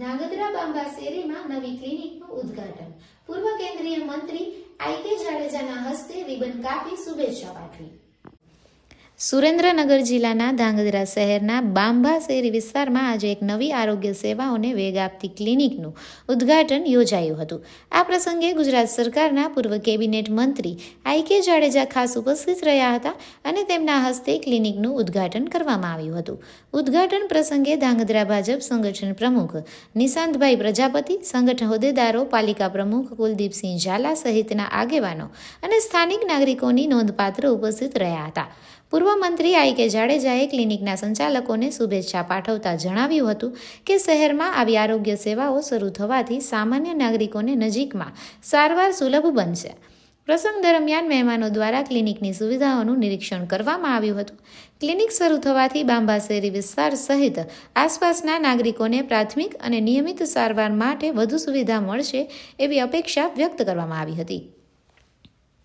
ધાંગધ્રા બાંબા શેરીમાં નવી ક્લિનિકનું ઉદ્ઘાટન. પૂર્વ કેન્દ્રીય મંત્રી આઈ.કે. જાડેજાના હસ્તે રિબન કાપી શુભેચ્છા પાઠવી. સુરેન્દ્રનગર જિલ્લાના ધાંગધ્રા શહેરના બાંબા શેરી વિસ્તારમાં આજે એક નવી આરોગ્ય સેવાઓને વેગ આપતી ક્લિનિકનું ઉદ્ઘાટન યોજાયું હતું. આ પ્રસંગે ગુજરાત સરકારના પૂર્વ કેબિનેટ મંત્રી આઈ.કે. જાડેજા ખાસ ઉપસ્થિત રહ્યા હતા અને તેમના હસ્તે ક્લિનિકનું ઉદ્ઘાટન કરવામાં આવ્યું હતું. ઉદ્ઘાટન પ્રસંગે ધાંગધ્રા ભાજપ સંગઠન પ્રમુખ નિશાંતભાઈ પ્રજાપતિ, સંગઠન હોદ્દેદારો, પાલિકા પ્રમુખ કુલદીપસિંહ ઝાલા સહિતના આગેવાનો અને સ્થાનિક નાગરિકોની નોંધપાત્ર ઉપસ્થિત રહ્યા હતા. પૂર્વ મંત્રી આઈ.કે. જાડેજાએ ક્લિનિકના સંચાલકોને શુભેચ્છા પાઠવતા જણાવ્યું હતું કે શહેરમાં આવી આરોગ્ય સેવાઓ શરૂ થવાથી સામાન્ય નાગરિકોને નજીકમાં સારવાર સુલભ બનશે. પ્રસંગ દરમિયાન મહેમાનો દ્વારા ક્લિનિકની સુવિધાઓનું નિરીક્ષણ કરવામાં આવ્યું હતું. ક્લિનિક શરૂ થવાથી બાંબા શેરી વિસ્તાર સહિત આસપાસના નાગરિકોને પ્રાથમિક અને નિયમિત સારવાર માટે વધુ સુવિધા મળશે એવી અપેક્ષા વ્યક્ત કરવામાં આવી હતી.